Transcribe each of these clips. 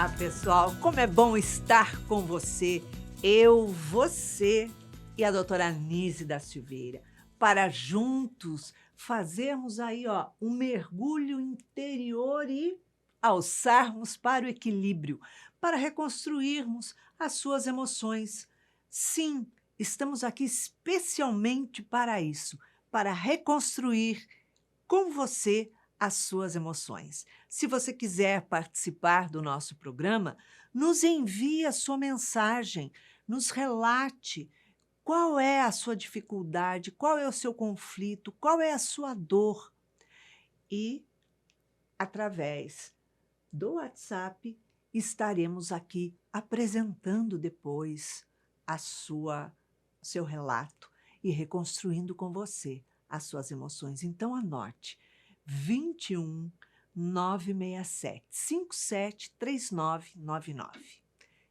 Olá, pessoal! Como é bom estar com você, eu, você e a doutora Anise da Silveira, para juntos fazermos aí, um mergulho interior e alçarmos para o equilíbrio, para reconstruirmos as suas emoções. Sim, estamos aqui especialmente para isso, para reconstruir com você as suas emoções. Se você quiser participar do nosso programa, nos envie a sua mensagem, nos relate qual é a sua dificuldade, qual é o seu conflito, qual é a sua dor. E, através do WhatsApp, estaremos aqui apresentando depois seu relato e reconstruindo com você as suas emoções. Então, anote: 21 967 573999.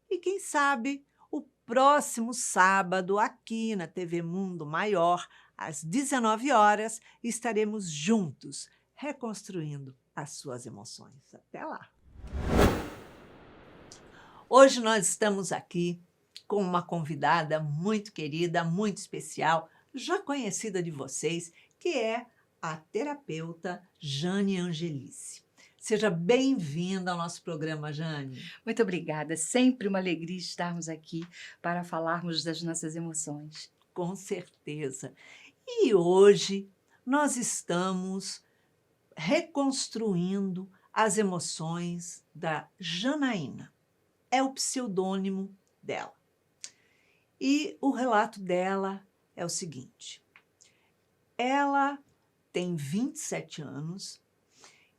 E quem sabe o próximo sábado, aqui na TV Mundo Maior, às 19 horas, estaremos juntos reconstruindo as suas emoções. Até lá! Hoje nós estamos aqui com uma convidada muito querida, muito especial, já conhecida de vocês, que é a terapeuta Jane Angelice. Seja bem-vinda ao nosso programa, Jane. Muito obrigada. Sempre uma alegria estarmos aqui para falarmos das nossas emoções. Com certeza. E hoje nós estamos reconstruindo as emoções da Janaína. É o pseudônimo dela. E o relato dela é o seguinte: ela tem 27 anos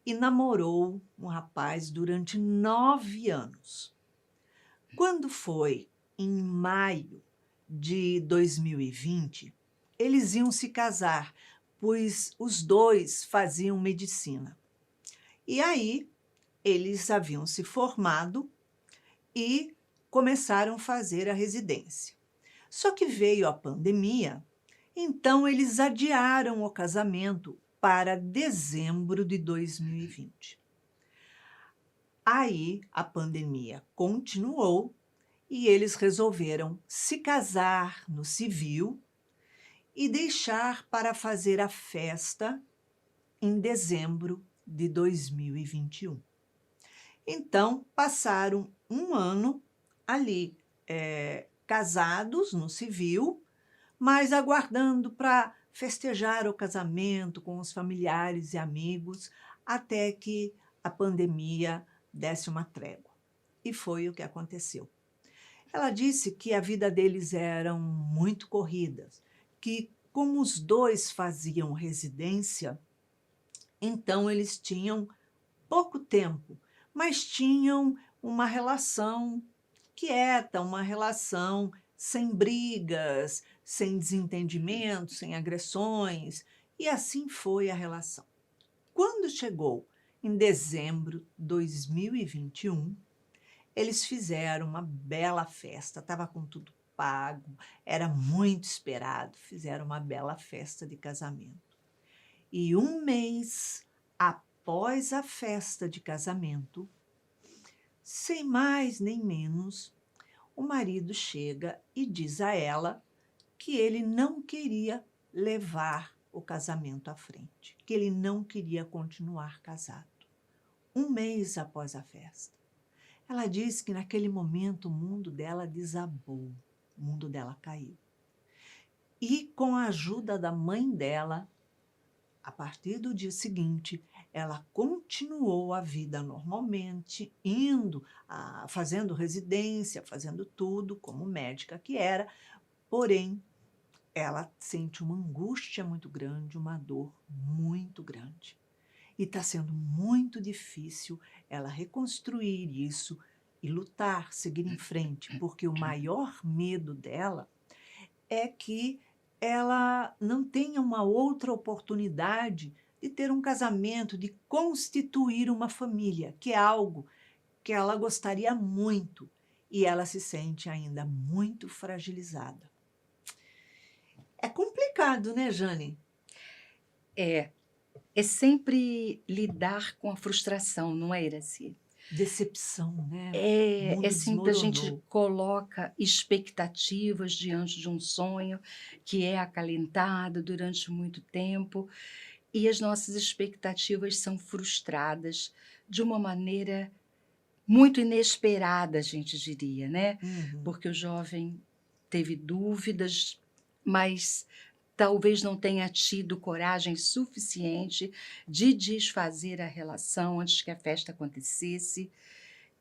e namorou um rapaz durante 9 anos. Quando foi em maio de 2020, eles iam se casar, pois os dois faziam medicina. E aí, eles haviam se formado e começaram a fazer a residência. Só que veio a pandemia, então eles adiaram o casamento para dezembro de 2020. Aí a pandemia continuou e eles resolveram se casar no civil e deixar para fazer a festa em dezembro de 2021. Então, passaram um ano ali, casados no civil, mas aguardando para festejar o casamento com os familiares e amigos, até que a pandemia desse uma trégua. E foi o que aconteceu. Ela disse que a vida deles eram muito corridas, que como os dois faziam residência, então eles tinham pouco tempo, mas tinham uma relação quieta, uma relação sem brigas, sem desentendimentos, sem agressões, e assim foi a relação. Quando chegou em dezembro de 2021, eles fizeram uma bela festa, estava com tudo pago, era muito esperado, fizeram uma bela festa de casamento. E um mês após a festa de casamento, sem mais nem menos, o marido chega e diz a ela que ele não queria levar o casamento à frente, que ele não queria continuar casado. Um mês após a festa. Ela diz que naquele momento o mundo dela desabou, o mundo dela caiu. E com a ajuda da mãe dela, a partir do dia seguinte, ela continuou a vida normalmente, fazendo residência, fazendo tudo como médica que era, porém, ela sente uma angústia muito grande, uma dor muito grande. E está sendo muito difícil ela reconstruir isso e lutar, seguir em frente, porque o maior medo dela é que ela não tenha uma outra oportunidade de ter um casamento, de constituir uma família, que é algo que ela gostaria muito, e ela se sente ainda muito fragilizada. É complicado, né, Jane? É sempre lidar com a frustração, não é, Iraci? Decepção, né? O É mundo sempre a gente desmoronou. coloca expectativas diante de um sonho que é acalentado durante muito tempo, e as nossas expectativas são frustradas de uma maneira muito inesperada, a gente diria, né, Uhum. porque o jovem teve dúvidas, mas talvez não tenha tido coragem suficiente de desfazer a relação antes que a festa acontecesse,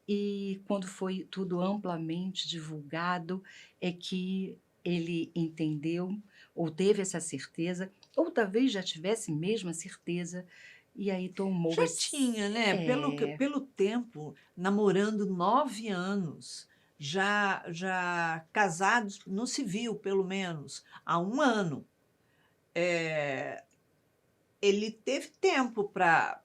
e quando foi tudo amplamente divulgado, é que ele entendeu, ou teve essa certeza, ou talvez já tivesse mesmo a certeza, e aí tomou Já as tinha, né, é. pelo tempo, namorando 9 anos, já casados no civil, pelo menos, há 1 ano. Eh, Ele teve tempo para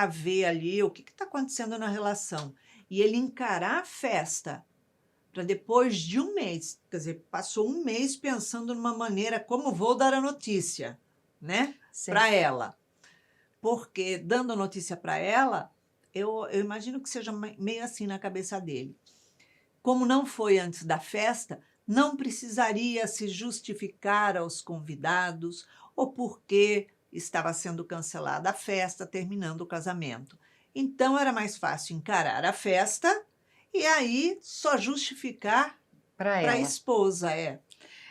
ver ali o que está acontecendo na relação. E ele encarar a festa para depois de 1 mês, quer dizer, passou 1 mês pensando numa maneira como vou dar a notícia, né, para Certo. ela. Porque dando a notícia para ela, eu imagino que seja meio assim na cabeça dele. Como não foi antes da festa, não precisaria se justificar aos convidados ou porque estava sendo cancelada a festa, terminando o casamento. Então era mais fácil encarar a festa e aí só justificar Para para a ela. esposa, é.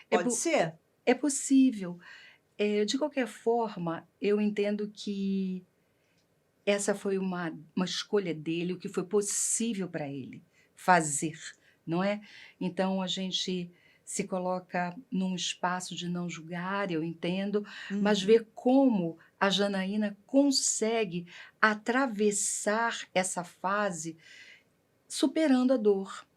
É Pode ser? é possível. De qualquer forma, eu entendo que essa foi uma escolha dele, o que foi possível para ele fazer, não é? Então a gente se coloca num espaço de não julgar, eu entendo, mas Uhum. ver como a Janaína consegue atravessar essa fase superando a dor.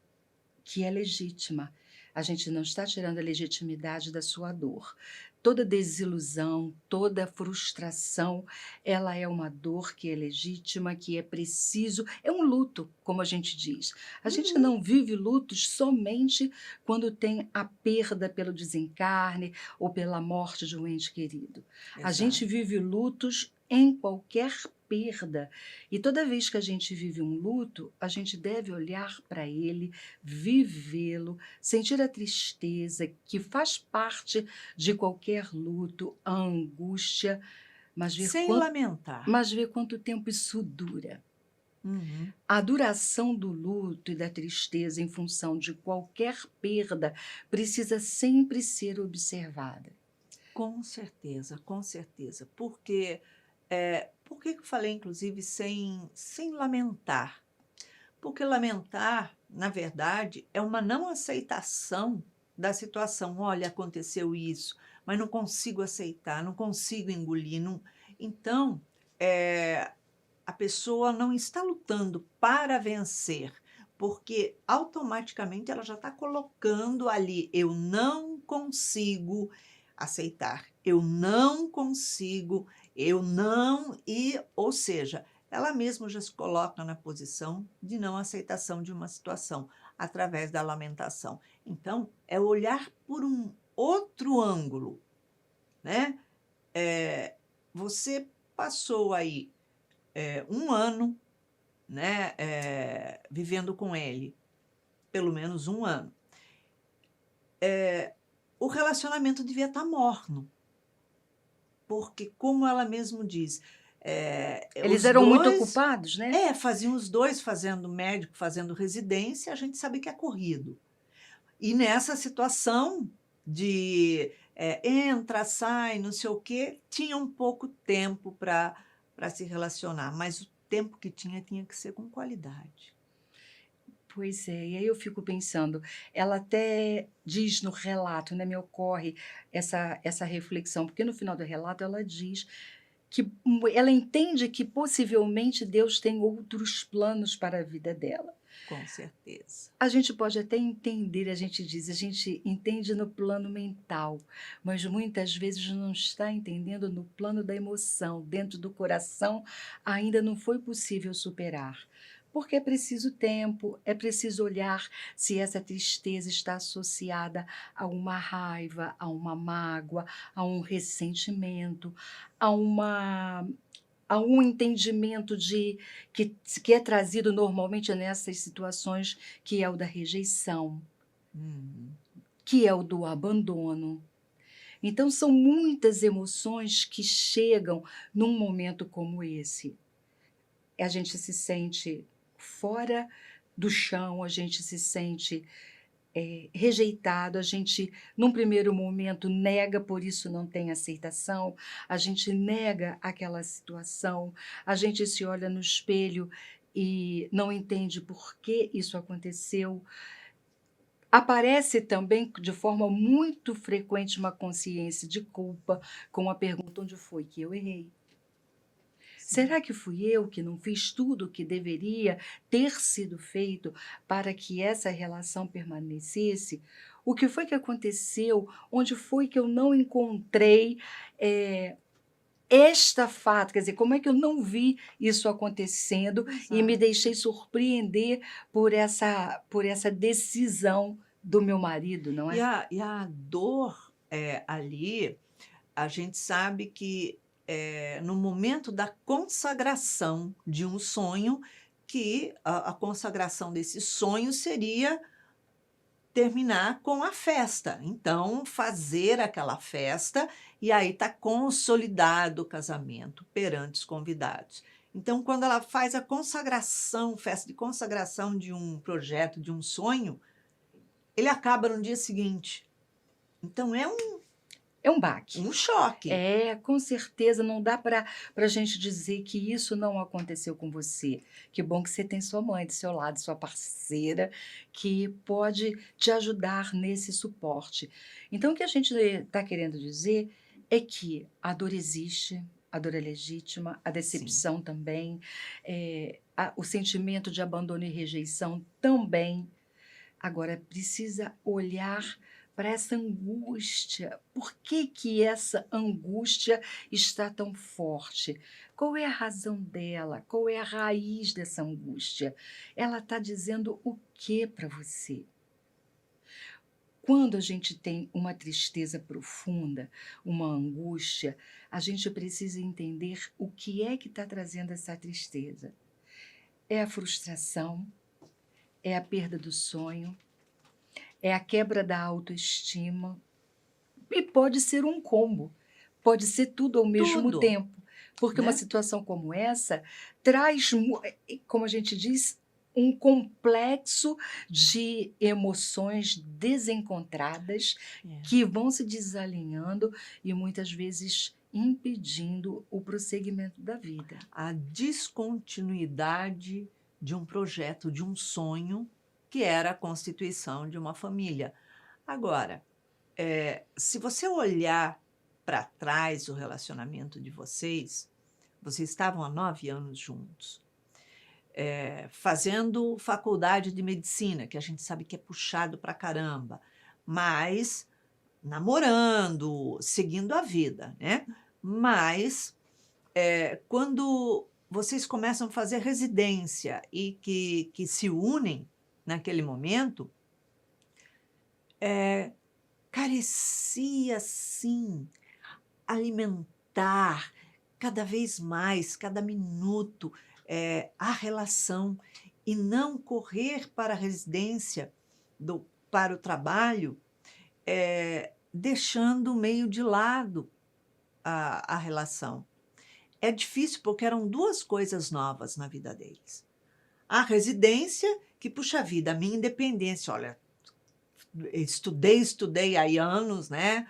Que é legítima. A gente não está tirando a legitimidade da sua dor. Toda desilusão, toda frustração, ela é uma dor que é legítima, que é preciso, é um luto, como a gente diz. A gente Uhum. não vive lutos somente quando tem a perda pelo desencarne ou pela morte de um ente querido. A gente Exato. vive lutos em qualquer perda. E toda vez que a gente vive um luto, a gente deve olhar para ele, vivê-lo, sentir a tristeza que faz parte de qualquer luto, a angústia, mas ver Sem quanto, lamentar. mas ver quanto tempo isso dura. Uhum. A duração do luto e da tristeza em função de qualquer perda precisa sempre ser observada. Com certeza. Porque, por que que eu falei inclusive sem lamentar? Porque lamentar, na verdade, é uma não aceitação da situação. "Olha, aconteceu isso, mas não consigo aceitar, não consigo engolir, não". Então, eh, a pessoa não está lutando para vencer, porque automaticamente ela já está colocando ali: "Eu não consigo aceitar, eu não consigo, eu não", e ou seja, ela mesma já se coloca na posição de não aceitação de uma situação, através da lamentação. Então, é olhar por um outro ângulo, né. Você passou aí, 1 ano, né, vivendo com ele, pelo menos 1 ano. O relacionamento devia estar morno, porque como ela mesmo diz, Eles os eram muito 2 ocupados, né? faziam os 2 fazendo médico, fazendo residência, a gente sabe que é corrido. E nessa situação de, entra, sai, não sei o quê, tinha um pouco tempo para se relacionar, mas o tempo que tinha, tinha que ser com qualidade. Pois é, e aí eu fico pensando, ela até diz no relato, né, me ocorre essa reflexão, porque no final do relato ela diz que ela entende que possivelmente Deus tem outros planos para a vida dela. Com certeza. A gente pode até entender, a gente diz, a gente entende no plano mental, mas muitas vezes não está entendendo no plano da emoção, dentro do coração ainda não foi possível superar. Porque é preciso tempo, é preciso olhar se essa tristeza está associada a uma raiva, a uma mágoa, a um ressentimento, a uma a um entendimento que é trazido normalmente nessas situações, que é o da rejeição, Uhum. que é o do abandono. Então são muitas emoções que chegam num momento como esse. A gente se sente fora do chão, a gente se sente rejeitado, a gente, num primeiro momento, nega, por isso não tem aceitação, a gente nega aquela situação, a gente se olha no espelho e não entende por que isso aconteceu. Aparece também, de forma muito frequente, uma consciência de culpa, com a pergunta: onde foi que eu errei? Sim. Será que fui eu que não fiz tudo o que deveria ter sido feito para que essa relação permanecesse? O que foi que aconteceu? Onde foi que eu não encontrei esta fato? Quer dizer, como é que eu não vi isso acontecendo e me Exato. deixei surpreender por essa decisão do meu marido, não é? E a dor, ali, a gente sabe que, no momento da consagração de um sonho, que a consagração desse sonho seria terminar com a festa. Então, fazer aquela festa, e aí está consolidado o casamento perante os convidados. Então, quando ela faz a consagração, festa de consagração de um projeto, de um sonho, ele acaba no dia seguinte. Então, é um É um baque. um choque. É, com certeza, não dá para a gente dizer que isso não aconteceu com você. Que bom que você tem sua mãe do seu lado, sua parceira, que pode te ajudar nesse suporte. Então, o que a gente está querendo dizer é que a dor existe, a dor é legítima, a Sim. decepção também, o sentimento de abandono e rejeição também. Agora, precisa olhar para essa angústia. Por que que essa angústia está tão forte? Qual é a razão dela? Qual é a raiz dessa angústia? Ela está dizendo o que para você? Quando a gente tem uma tristeza profunda, uma angústia, a gente precisa entender o que é que está trazendo essa tristeza. É a frustração? É a perda do sonho? É a quebra da autoestima? E pode ser um combo, pode ser tudo ao mesmo Tudo, tempo, porque uma né. situação como essa traz, como a gente diz, um complexo de emoções desencontradas É. que vão se desalinhando e muitas vezes impedindo o prosseguimento da vida. A descontinuidade de um projeto, de um sonho, que era a constituição de uma família. Agora, se você olhar para trás o relacionamento de vocês estavam há 9 anos juntos, fazendo faculdade de medicina, que a gente sabe que é puxado pra caramba, mas namorando, seguindo a vida, né. Mas, quando vocês começam a fazer residência e que se unem naquele momento, carecia sim alimentar cada vez mais, cada minuto, a relação e não correr para a residência, para o trabalho, deixando meio de lado a relação. É difícil porque eram 2 coisas novas na vida deles. A residência, que puxa vida, a minha independência, olha, estudei aí anos, né,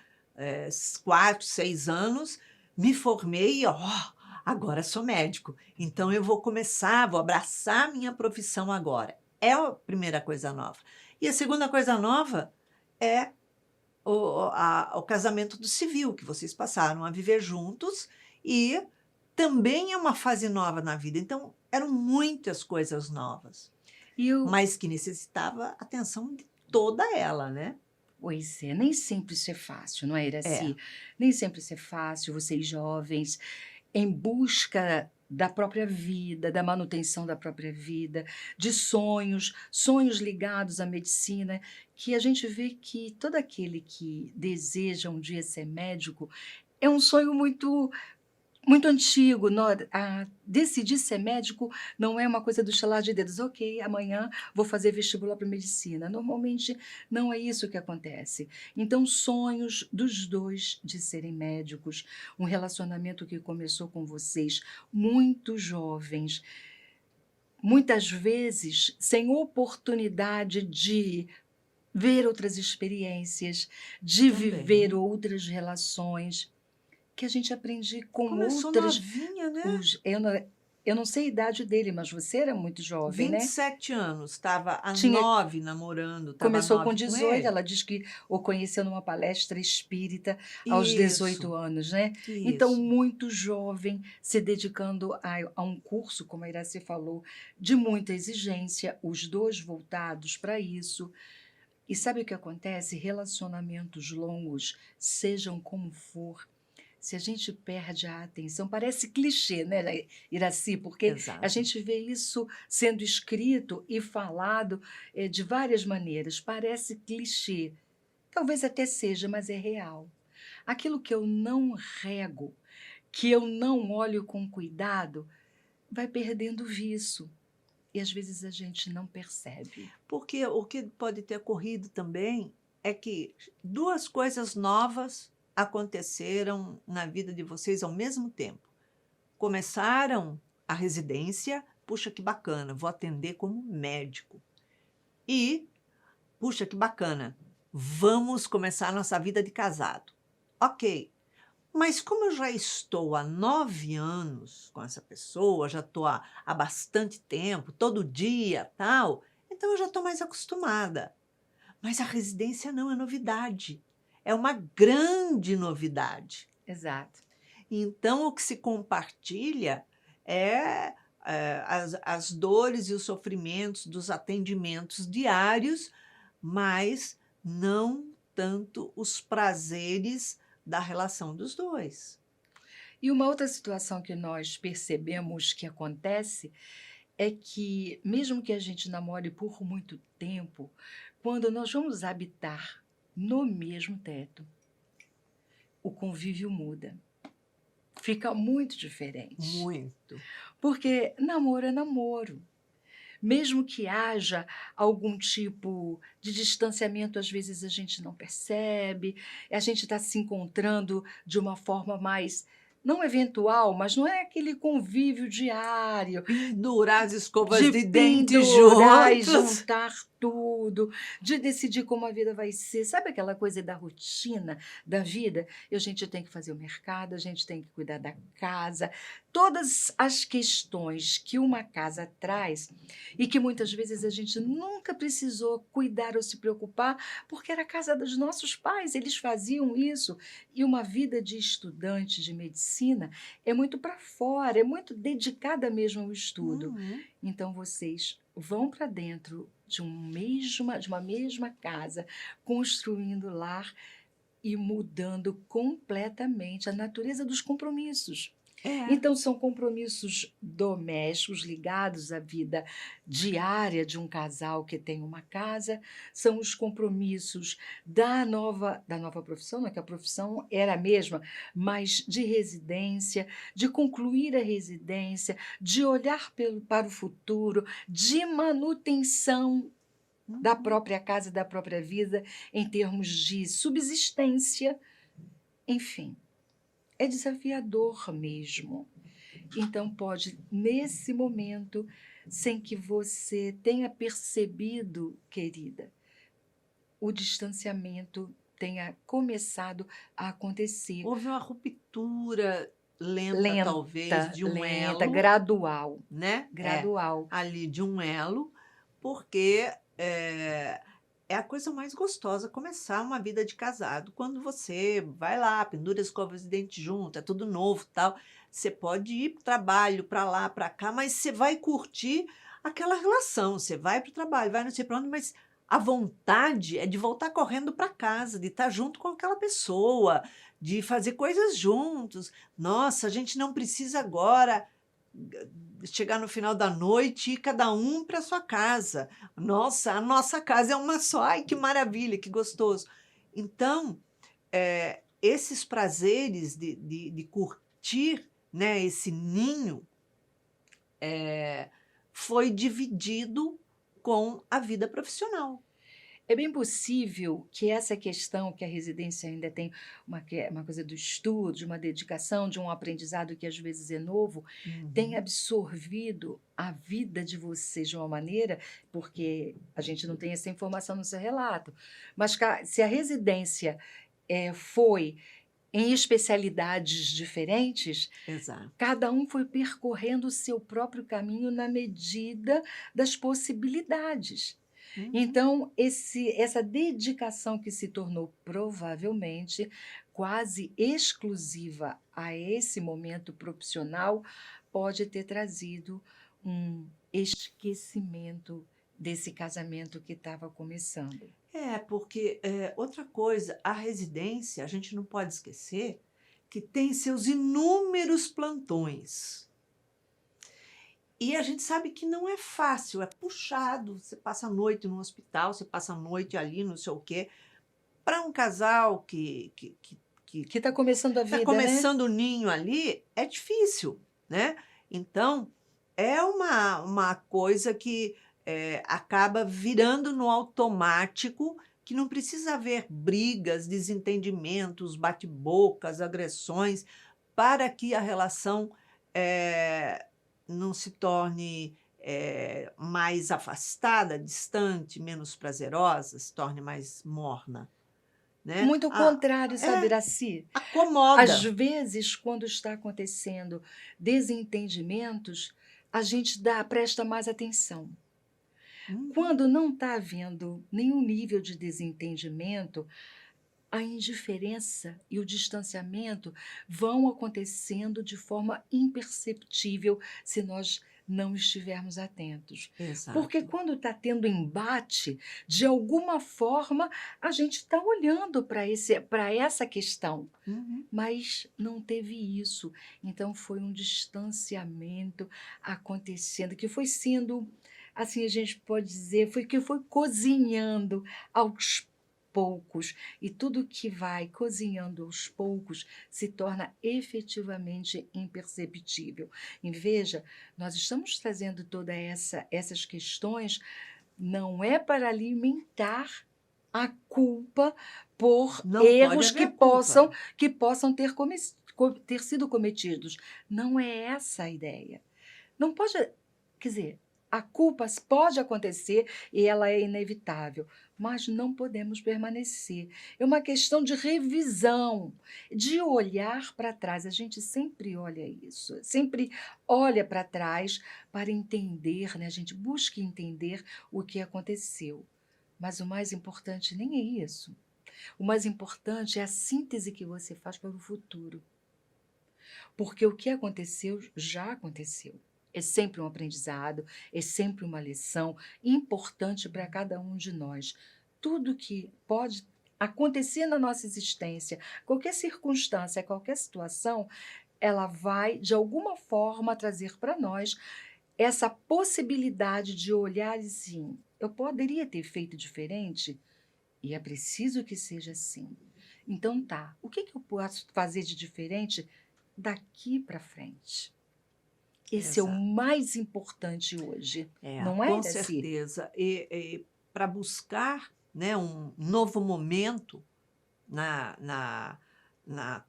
4, 6 anos, me formei e, agora sou médico, então eu vou abraçar minha profissão agora. É a primeira coisa nova. E a segunda coisa nova é o casamento do civil, que vocês passaram a viver juntos e também é uma fase nova na vida, então eram muitas coisas novas, E eu mas que necessitava atenção de toda ela, né. Pois é, nem sempre isso é fácil, não é, É, Iraci? Nem sempre isso é fácil, vocês jovens, em busca da própria vida, da manutenção da própria vida, de sonhos, sonhos ligados à medicina, que a gente vê que todo aquele que deseja um dia ser médico é um sonho muito muito antigo. Decidir ser médico não é uma coisa do estalar de dedos. Ok, amanhã vou fazer vestibular para medicina. Normalmente não é isso que acontece. Então, sonhos dos dois de serem médicos, um relacionamento que começou com vocês muito jovens, muitas vezes sem oportunidade de ver outras experiências, de viver Também. outras relações, que a gente aprende com Começou outras. novinha, né? Eu não sei a idade dele, mas você era muito jovem, né? 27 anos, estava há Tinha, 9 namorando, estava começou com 9 com 18, ele. ela diz que o conheceu numa palestra espírita aos Isso, 18 anos, né? Então, isso. muito jovem, se dedicando a um curso, como a Iraci falou, de muita exigência, os dois voltados para isso. E sabe o que acontece? Relacionamentos longos, sejam como for, se a gente perde a atenção, parece clichê, né, Iraci? Porque a Exato. gente vê isso sendo escrito e falado de várias maneiras. Parece clichê. Talvez até seja, mas é real. Aquilo que eu não rego, que eu não olho com cuidado, vai perdendo viço. E às vezes a gente não percebe. Porque o que pode ter ocorrido também é que 2 coisas novas aconteceram na vida de vocês ao mesmo tempo. Começaram a residência, puxa que bacana, vou atender como médico. E, puxa que bacana, vamos começar a nossa vida de casado. Ok, mas como eu já estou há 9 anos com essa pessoa, já estou há bastante tempo, todo dia, tal, então eu já estou mais acostumada. Mas a residência não é novidade, é uma grande novidade. Exato. Então o que se compartilha é, as dores e os sofrimentos dos atendimentos diários, mas não tanto os prazeres da relação dos 2. E uma outra situação que nós percebemos que acontece é que, mesmo que a gente namore por muito tempo, quando nós vamos habitar no mesmo teto, o convívio muda. Fica muito diferente. Muito. Porque namoro é namoro. Mesmo que haja algum tipo de distanciamento, às vezes a gente não percebe, a gente está se encontrando de uma forma mais, não eventual, mas não é aquele convívio diário, Pendurar as escovas de de dente pendurar e juntos. juntar tudo, de decidir como a vida vai ser. Sabe aquela coisa da rotina da vida? E a gente tem que fazer o mercado, a gente tem que cuidar da casa. Todas as questões que uma casa traz e que muitas vezes a gente nunca precisou cuidar ou se preocupar, porque era a casa dos nossos pais, eles faziam isso. E uma vida de estudante de medicina é muito para fora, é muito dedicada mesmo ao estudo. Uhum. Então vocês vão para dentro de uma mesma casa, construindo lar e mudando completamente a natureza dos compromissos. É. Então, são compromissos domésticos ligados à vida diária de um casal que tem uma casa, são os compromissos da nova profissão, não é que a profissão era a mesma, mas de residência, de concluir a residência, de olhar para o futuro, de manutenção da Uhum. própria casa, da própria vida, em termos de subsistência, enfim. É desafiador mesmo. Então, pode, nesse momento, sem que você tenha percebido, querida, o distanciamento tenha começado a acontecer. Houve uma ruptura lenta, talvez, Lenta, de um lenta, elo, gradual, né? gradual. Ali de um elo, porque é a coisa mais gostosa começar uma vida de casado quando você vai lá, pendura as escovas de dente junto, é tudo novo, tal. Você pode ir para o trabalho, para lá, para cá, mas você vai curtir aquela relação. Você vai para o trabalho, vai não sei para onde, mas a vontade é de voltar correndo para casa, de estar junto com aquela pessoa, de fazer coisas juntos. Nossa, a gente não precisa agora chegar no final da noite e ir cada um para sua casa. Nossa, a nossa casa é uma só. Ai, que maravilha, que gostoso. Então, esses prazeres de curtir né, esse ninho, foi dividido com a vida profissional. É bem possível que essa questão, que a residência ainda tem uma coisa do estudo, de uma dedicação, de um aprendizado que às vezes é novo, tenha Uhum. absorvido a vida de vocês de uma maneira, porque a gente não tem essa informação no seu relato, mas se a residência foi em especialidades diferentes, Exato. cada um foi percorrendo o seu próprio caminho na medida das possibilidades. Uhum. Então, essa dedicação que se tornou provavelmente quase exclusiva a esse momento profissional, pode ter trazido um esquecimento desse casamento que estava começando. Porque, outra coisa, a residência, a gente não pode esquecer que tem seus inúmeros plantões. E a gente sabe que não é fácil, é puxado. Você passa a noite no hospital, você passa a noite ali, não sei o quê. Para um casal que Que está começando a está vida, né? começando o ninho ali, é difícil, né? Então, é uma coisa que acaba virando no automático, que não precisa haver brigas, desentendimentos, bate-bocas, agressões, para que a relação eh, não se torne mais afastada, distante, menos prazerosa, se torne mais morna, né? Muito o contrário, sabe, Iraci? Às Acomoda. vezes, quando está acontecendo desentendimentos, a gente presta mais atenção. Uhum. Quando não está havendo nenhum nível de desentendimento, a indiferença e o distanciamento vão acontecendo de forma imperceptível se nós não estivermos atentos. Porque Exato. quando está tendo embate, de alguma forma a gente está olhando para essa questão, Uhum. mas não teve isso. Então foi um distanciamento acontecendo, que foi sendo, assim a gente pode dizer, foi cozinhando aos poucos. E tudo que vai cozinhando aos poucos se torna efetivamente imperceptível. E veja, nós estamos trazendo todas essas questões, não é para alimentar a culpa por Não pode erros haver culpa. que possam ter sido cometidos. Não é essa a ideia. Não pode, quer dizer, a culpa pode acontecer e ela é inevitável, mas não podemos permanecer. É uma questão de revisão, de olhar para trás. A gente sempre olha isso, sempre olha para trás para entender, né? A gente busca entender o que aconteceu. Mas o mais importante nem é isso. O mais importante é a síntese que você faz para o futuro. Porque o que aconteceu já aconteceu. É sempre um aprendizado, é sempre uma lição importante para cada um de nós. Tudo que pode acontecer na nossa existência, qualquer circunstância, qualquer situação, ela vai, de alguma forma, trazer para nós essa possibilidade de olhar assim: eu poderia ter feito diferente? E é preciso que seja assim. Então tá, o que eu posso fazer de diferente daqui para frente? Esse é o Exato. mais importante hoje, não é, Com Iraci? certeza. E para buscar, né, um novo momento na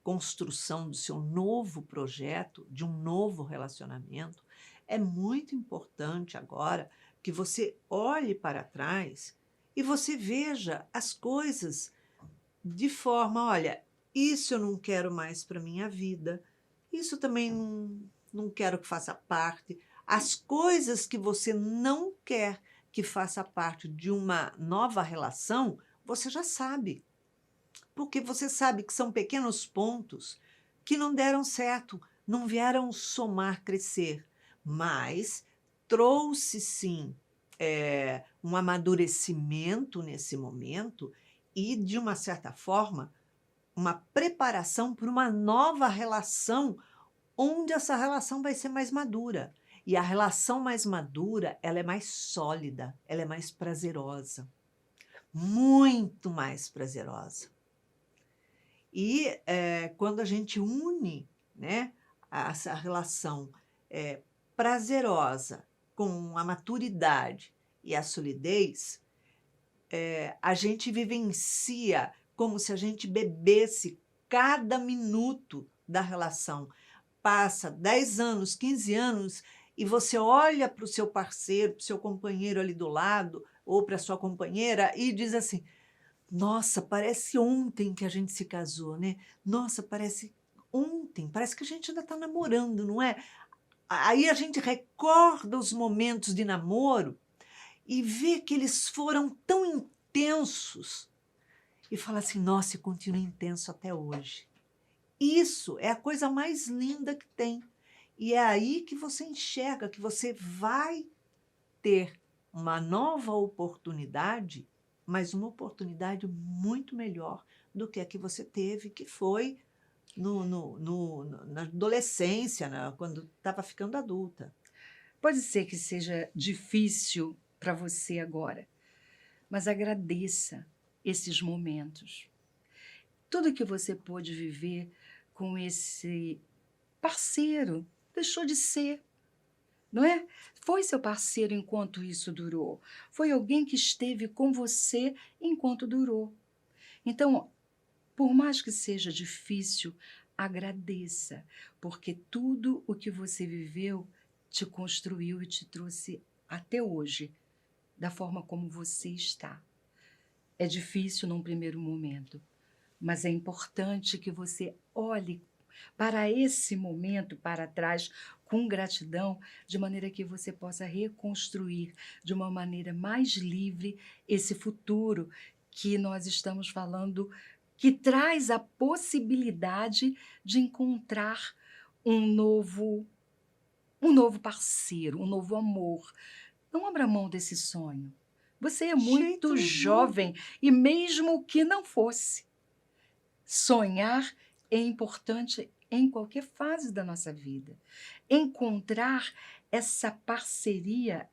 construção do seu novo projeto, de um novo relacionamento, é muito importante agora que você olhe para trás e você veja as coisas de forma: olha, isso eu não quero mais para minha vida, isso também não quero que faça parte. As coisas que você não quer que faça parte de uma nova relação, você já sabe, porque você sabe que são pequenos pontos que não deram certo, não vieram somar, crescer, mas trouxe sim um amadurecimento nesse momento e, de uma certa forma, uma preparação para uma nova relação, onde essa relação vai ser mais madura. E a relação mais madura, ela é mais sólida, ela é mais prazerosa, muito mais prazerosa. E quando a gente une, né, essa relação prazerosa com a maturidade e a solidez, a gente vivencia como se a gente bebesse cada minuto da relação. Passa 10 anos, 15 anos, e você olha para o seu parceiro, para o seu companheiro ali do lado, ou para a sua companheira, e diz assim: nossa, parece ontem que a gente se casou, né? Nossa, parece ontem, parece que a gente ainda está namorando, não é? Aí a gente recorda os momentos de namoro e vê que eles foram tão intensos e fala assim: nossa, e continua intenso até hoje. Isso é a coisa mais linda que tem. E é aí que você enxerga que você vai ter uma nova oportunidade, mas uma oportunidade muito melhor do que a que você teve, que foi na adolescência, né, quando estava ficando adulta. Pode ser que seja difícil para você agora, mas agradeça esses momentos. Tudo que você pôde viver com esse parceiro deixou de ser, não é? Foi seu parceiro enquanto isso durou. Foi alguém que esteve com você enquanto durou. Então, por mais que seja difícil, agradeça, porque tudo o que você viveu te construiu e te trouxe até hoje, da forma como você está. É difícil num primeiro momento, mas é importante que você olhe para esse momento para trás com gratidão, de maneira que você possa reconstruir de uma maneira mais livre esse futuro que nós estamos falando, que traz a possibilidade de encontrar um novo, um novo parceiro, um novo amor. Não abra mão desse sonho. Você é De jeito muito nenhum. jovem e mesmo que não fosse, sonhar é importante em qualquer fase da nossa vida. Encontrar essa parceria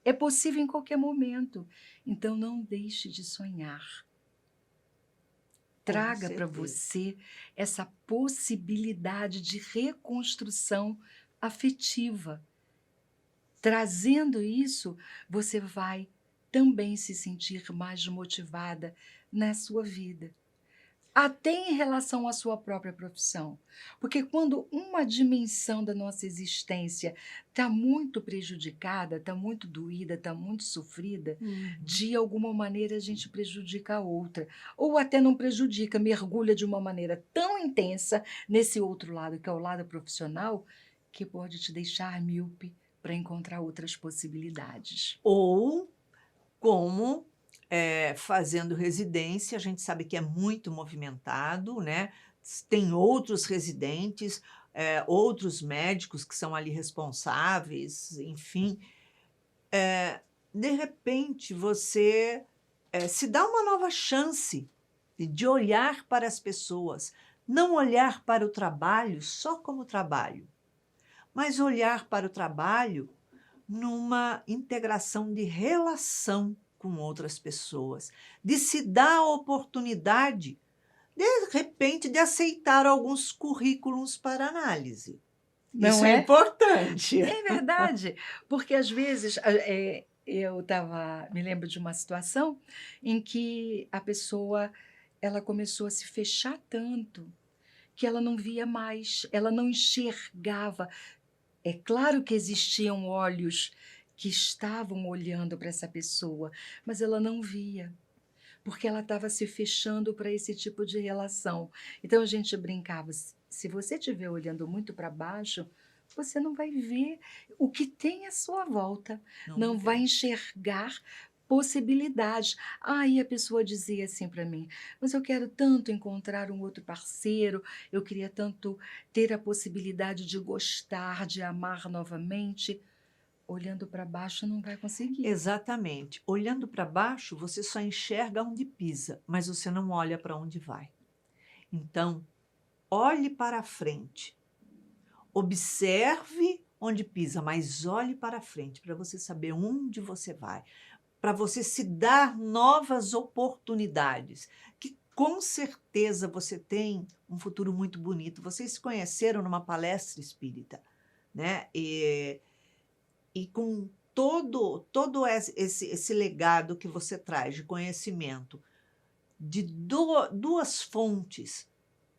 é possível em qualquer momento. Então, não deixe de sonhar. Com Traga para certeza. você essa possibilidade de reconstrução afetiva. Trazendo isso, você vai também se sentir mais motivada na sua vida. Até em relação à sua própria profissão. Porque quando uma dimensão da nossa existência está muito prejudicada, está muito doída, está muito sofrida, Uhum. de alguma maneira a gente prejudica a outra. Ou até não prejudica, mergulha de uma maneira tão intensa nesse outro lado, que é o lado profissional, que pode te deixar míope para encontrar outras possibilidades. Ou como, fazendo residência, a gente sabe que é muito movimentado, né, tem outros residentes, outros médicos que são ali responsáveis, enfim. De repente, você, se dá uma nova chance de olhar para as pessoas, não olhar para o trabalho só como trabalho, mas olhar para o trabalho numa integração de relação com outras pessoas, de se dar a oportunidade, de repente, de aceitar alguns currículos para análise. Isso Não é é? importante. É verdade, porque às vezes eu estava, me lembro de uma situação em que a pessoa ela começou a se fechar tanto que ela não via mais, ela não enxergava. É claro que existiam olhos que estavam olhando para essa pessoa, mas ela não via, porque ela estava se fechando para esse tipo de relação. Então a gente brincava, se você estiver olhando muito para baixo, você não vai ver o que tem à sua volta, Não não vai vê. enxergar possibilidades. Aí a pessoa dizia assim para mim: mas eu quero tanto encontrar um outro parceiro, eu queria tanto ter a possibilidade de gostar, de amar novamente. Olhando para baixo não vai conseguir. Exatamente. Olhando para baixo, você só enxerga onde pisa, mas você não olha para onde vai. Então, olhe para frente. Observe onde pisa, mas olhe para frente para você saber onde você vai, para você se dar novas oportunidades. Que com certeza você tem um futuro muito bonito. Vocês se conheceram numa palestra espírita, né? E com todo esse legado que você traz de conhecimento, de duas fontes,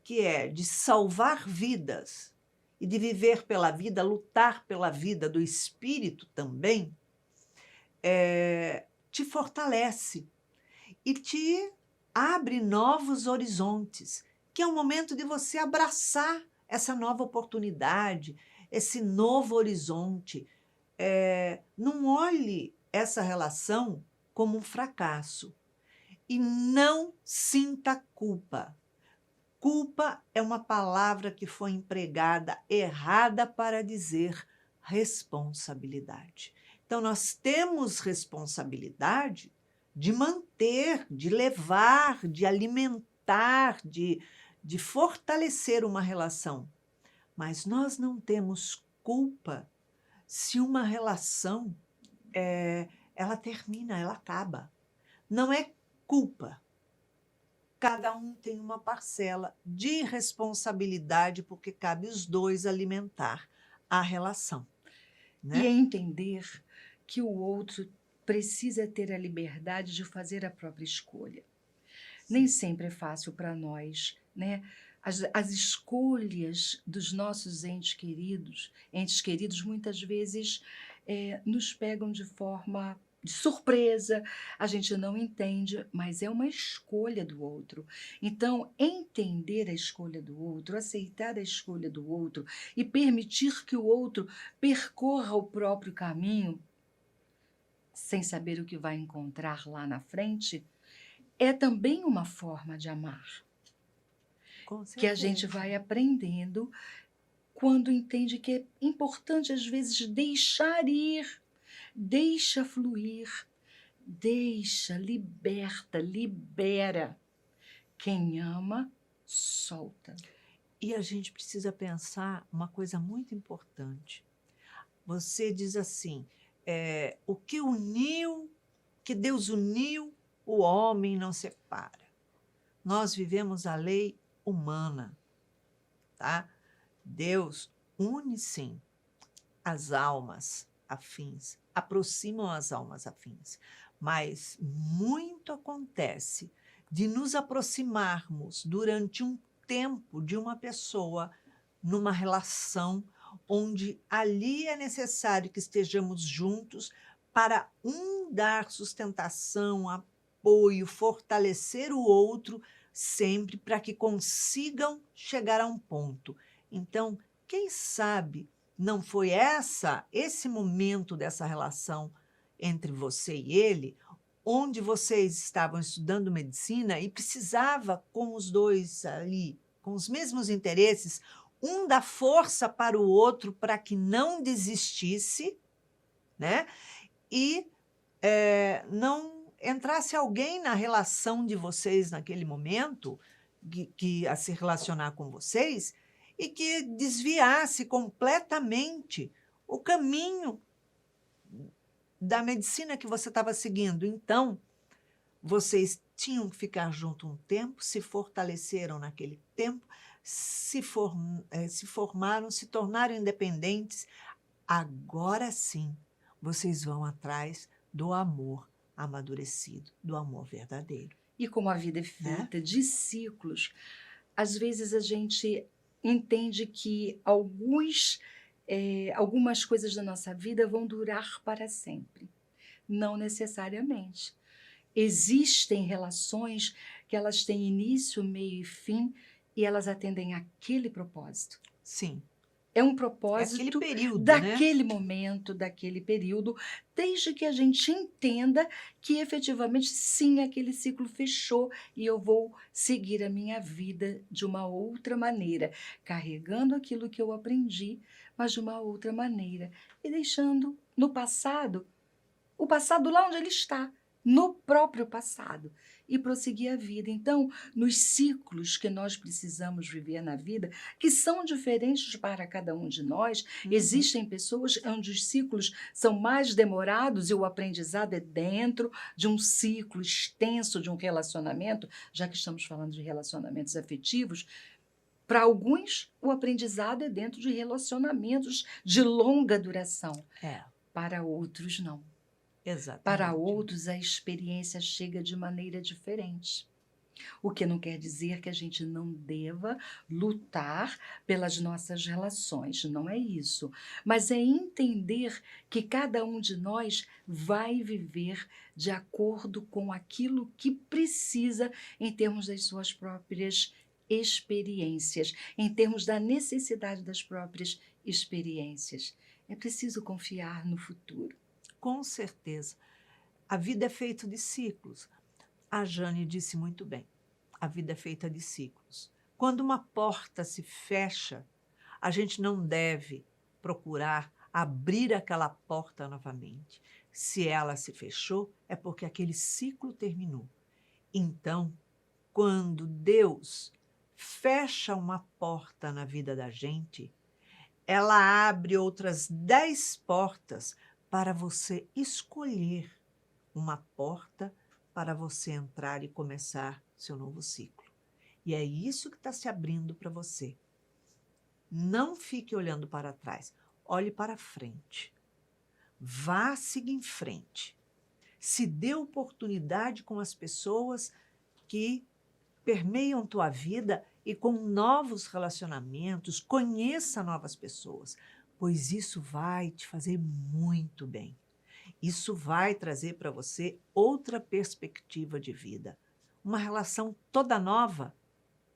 que é de salvar vidas e de viver pela vida, lutar pela vida do espírito também, te fortalece e te abre novos horizontes, que é o momento de você abraçar essa nova oportunidade, esse novo horizonte. Não olhe essa relação como um fracasso e não sinta culpa. Culpa é uma palavra que foi empregada errada para dizer responsabilidade. Então, nós temos responsabilidade de manter, de levar, de alimentar, de fortalecer uma relação. Mas nós não temos culpa se uma relação ela termina, ela acaba. Não é culpa. Cada um tem uma parcela de responsabilidade, porque cabe os dois alimentar a relação, E é né? entender que o outro precisa ter a liberdade de fazer a própria escolha. Nem sempre é fácil para nós, né? As escolhas dos nossos entes queridos muitas vezes nos pegam de forma de surpresa, a gente não entende, mas é uma escolha do outro. Então, entender a escolha do outro, aceitar a escolha do outro e permitir que o outro percorra o próprio caminho, sem saber o que vai encontrar lá na frente, é também uma forma de amar, Com que a gente certeza. vai aprendendo quando entende que é importante, às vezes, deixar ir, deixa fluir, deixa, liberta, libera. Quem ama, solta. E a gente precisa pensar uma coisa muito importante. Você diz assim, o que Deus uniu, o homem não separa. Nós vivemos a lei humana, tá? Deus une sim as almas afins, aproximam as almas afins, mas muito acontece de nos aproximarmos durante um tempo de uma pessoa numa relação onde ali é necessário que estejamos juntos para um dar sustentação, apoio, fortalecer o outro sempre para que consigam chegar a um ponto. Então, quem sabe não foi esse momento dessa relação entre você e ele, onde vocês estavam estudando medicina e precisava, com os dois ali, com os mesmos interesses, um dar força para o outro para que não desistisse, né? E não entrasse alguém na relação de vocês naquele momento, que a se relacionar com vocês, e que desviasse completamente o caminho da medicina que você estava seguindo. Então, vocês tinham que ficar junto um tempo, se fortaleceram naquele tempo, se formaram, se tornaram independentes. Agora sim, vocês vão atrás do amor amadurecido, do amor verdadeiro, E como a vida é né? feita de ciclos, às vezes a gente entende que algumas coisas da nossa vida vão durar para sempre. Não necessariamente. Existem relações que elas têm início, meio e fim, e elas atendem àquele propósito. Sim, É um é aquele propósito período, né? daquele momento, daquele período, desde que a gente entenda que efetivamente sim, aquele ciclo fechou e eu vou seguir a minha vida de uma outra maneira, carregando aquilo que eu aprendi, mas de uma outra maneira, e deixando no passado, o passado lá onde ele está, no próprio passado e prosseguir a vida. Então, nos ciclos que nós precisamos viver na vida, que são diferentes para cada um de nós, Uhum. existem pessoas onde os ciclos são mais demorados e o aprendizado é dentro de um ciclo extenso de um relacionamento, já que estamos falando de relacionamentos afetivos. Para alguns, o aprendizado é dentro de relacionamentos de longa duração. É, Para outros, não. Para exatamente. outros, a experiência chega de maneira diferente. O que não quer dizer que a gente não deva lutar pelas nossas relações, não é isso. Mas é entender que cada um de nós vai viver de acordo com aquilo que precisa em termos das suas próprias experiências, em termos da necessidade das próprias experiências. É preciso confiar no futuro. Com certeza. A vida é feita de ciclos. A Jane disse muito bem. A vida é feita de ciclos. Quando uma porta se fecha, a gente não deve procurar abrir aquela porta novamente. Se ela se fechou, é porque aquele ciclo terminou. Então, quando Deus fecha uma porta na vida da gente, ela abre outras 10 portas para você escolher uma porta para você entrar e começar seu novo ciclo. E é isso que está se abrindo para você. Não fique olhando para trás, olhe para frente. Vá seguir em frente. Se dê oportunidade com as pessoas que permeiam tua vida e com novos relacionamentos, conheça novas pessoas, pois isso vai te fazer muito bem. Isso vai trazer para você outra perspectiva de vida. Uma relação toda nova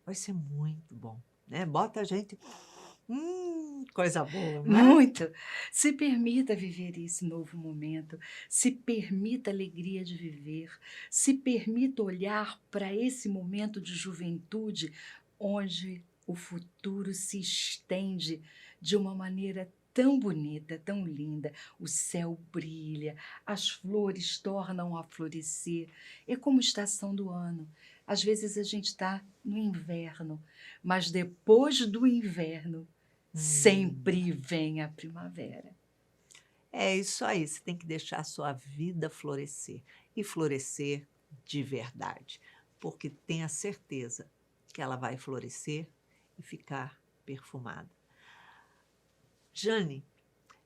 vai ser muito bom, né? Bota a gente, coisa boa, não é? Muito. Se permita viver esse novo momento, se permita a alegria de viver, se permita olhar para esse momento de juventude, onde o futuro se estende de uma maneira tão bonita, tão linda. O céu brilha, as flores tornam a florescer. É como estação do ano. Às vezes a gente está no inverno, mas depois do inverno, sempre vem a primavera. É isso aí, você tem que deixar a sua vida florescer e florescer de verdade, porque tenha certeza que ela vai florescer e ficar perfumada. Jane,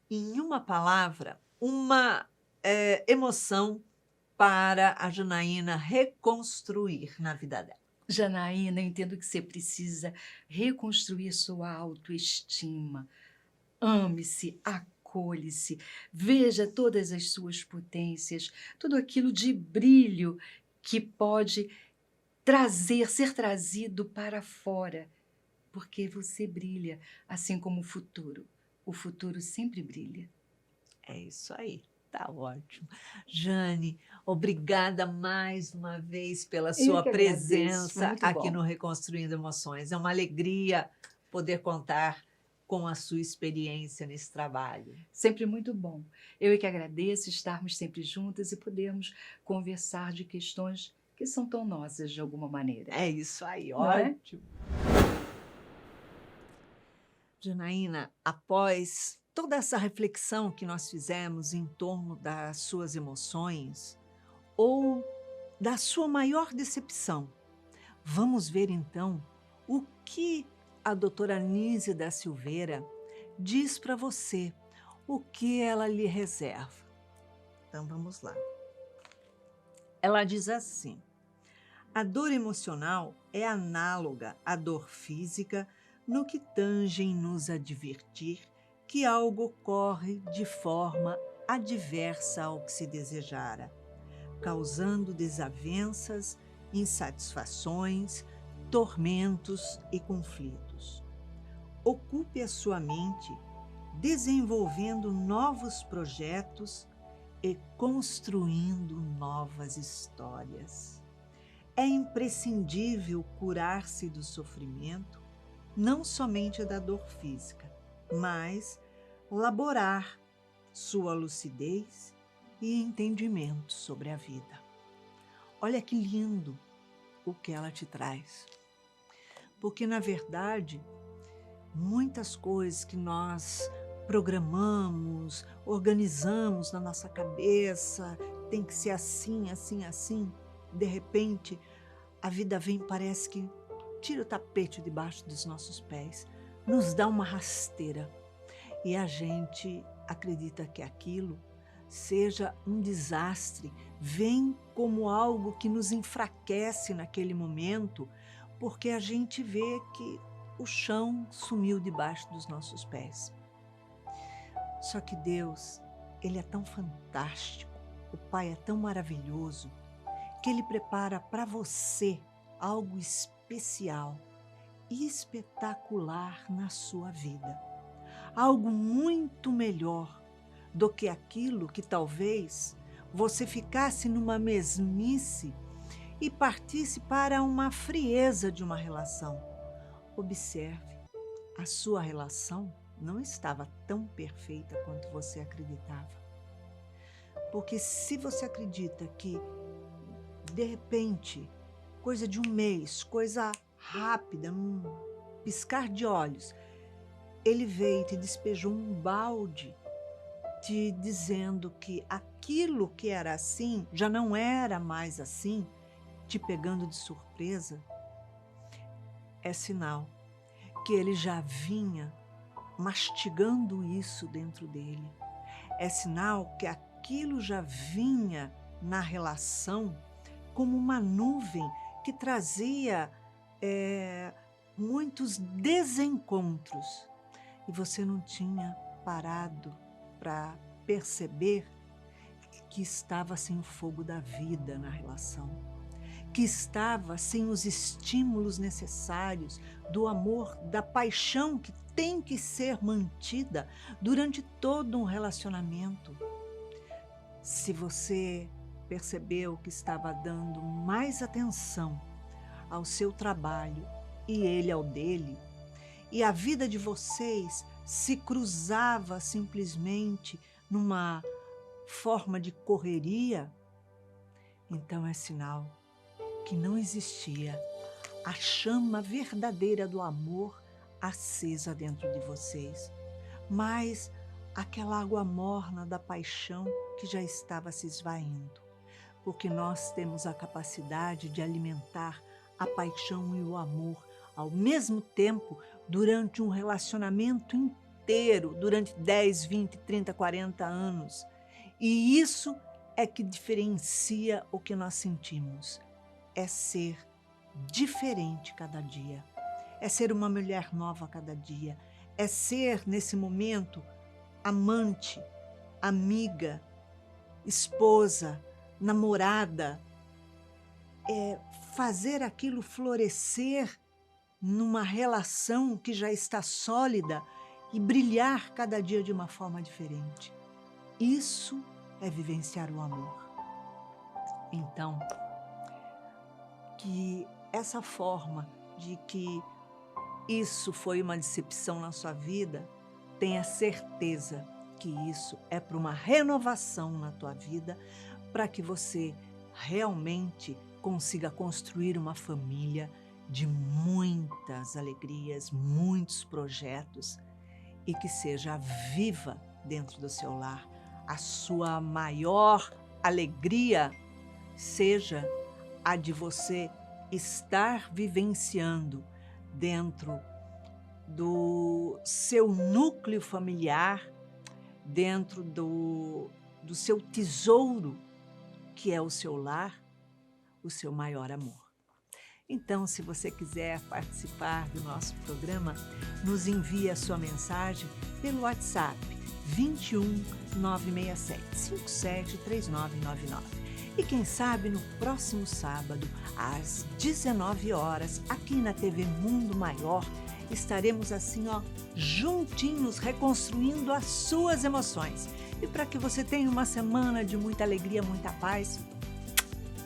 em uma palavra, uma emoção para a Janaína reconstruir na vida dela. Janaína, eu entendo que você precisa reconstruir sua autoestima. Ame-se, acolhe-se, veja todas as suas potências, tudo aquilo de brilho que pode ser trazido para fora, porque você brilha, assim como o futuro. O futuro sempre brilha. É isso aí, tá ótimo. Jane, obrigada mais uma vez pela Eu sua que agradeço, foi presença muito aqui bom. no Reconstruindo Emoções. É uma alegria poder contar com a sua experiência nesse trabalho. Sempre muito bom. Eu é que agradeço estarmos sempre juntas e podermos conversar de questões que são tão nossas de alguma maneira, É isso aí, não é? ótimo. Janaína, após toda essa reflexão que nós fizemos em torno das suas emoções ou da sua maior decepção, vamos ver então o que a doutora Anísia da Silveira diz para você, o que ela lhe reserva. Então vamos lá. Ela diz assim: a dor emocional é análoga à dor física no que tange em nos advertir que algo ocorre de forma adversa ao que se desejara, causando desavenças, insatisfações, tormentos e conflitos. Ocupe a sua mente desenvolvendo novos projetos e construindo novas histórias. É imprescindível curar-se do sofrimento, não somente da dor física, mas laborar sua lucidez e entendimento sobre a vida. Olha que lindo o que ela te traz. Porque, na verdade, muitas coisas que nós programamos, organizamos na nossa cabeça, tem que ser assim, assim, assim, de repente, a vida vem, parece que tira o tapete debaixo dos nossos pés, nos dá uma rasteira e a gente acredita que aquilo seja um desastre, vem como algo que nos enfraquece naquele momento, porque a gente vê que o chão sumiu debaixo dos nossos pés. Só que Deus, Ele é tão fantástico, o Pai é tão maravilhoso, que Ele prepara para você algo especial e espetacular na sua vida. Algo muito melhor do que aquilo que talvez você ficasse numa mesmice e partisse para uma frieza de uma relação. Observe, a sua relação não estava tão perfeita quanto você acreditava. Porque se você acredita que, de repente, coisa de um mês, coisa rápida, num piscar de olhos, ele veio e te despejou um balde, te dizendo que aquilo que era assim já não era mais assim, te pegando de surpresa, é sinal que ele já vinha mastigando isso dentro dele. É sinal que aquilo já vinha na relação como uma nuvem que trazia muitos desencontros. E você não tinha parado para perceber que estava sem o fogo da vida na relação, que estava sem os estímulos necessários do amor, da paixão que tem que ser mantida durante todo um relacionamento. Se você percebeu que estava dando mais atenção ao seu trabalho e ele ao dele, e a vida de vocês se cruzava simplesmente numa forma de correria, então é sinal que não existia a chama verdadeira do amor acesa dentro de vocês, mas aquela água morna da paixão que já estava se esvaindo, porque nós temos a capacidade de alimentar a paixão e o amor ao mesmo tempo durante um relacionamento inteiro, durante 10, 20, 30, 40 anos. E isso é que diferencia o que nós sentimos. É ser diferente cada dia. É ser uma mulher nova a cada dia. É ser, nesse momento, amante, amiga, esposa, namorada. É fazer aquilo florescer numa relação que já está sólida e brilhar cada dia de uma forma diferente. Isso é vivenciar o amor. Então, que essa forma de que isso foi uma decepção na sua vida, tenha certeza que isso é para uma renovação na tua vida, para que você realmente consiga construir uma família de muitas alegrias, muitos projetos e que seja viva dentro do seu lar. A sua maior alegria seja a de você estar vivenciando dentro do seu núcleo familiar, dentro do seu tesouro, que é o seu lar, o seu maior amor. Então, se você quiser participar do nosso programa, nos envie a sua mensagem pelo WhatsApp 21 967 57 3999. E quem sabe no próximo sábado, às 19 horas, aqui na TV Mundo Maior, estaremos assim, juntinhos, reconstruindo as suas emoções. E para que você tenha uma semana de muita alegria, muita paz,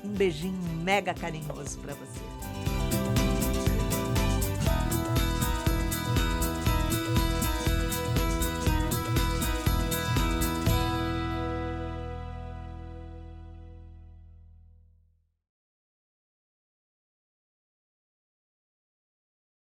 um beijinho mega carinhoso para você.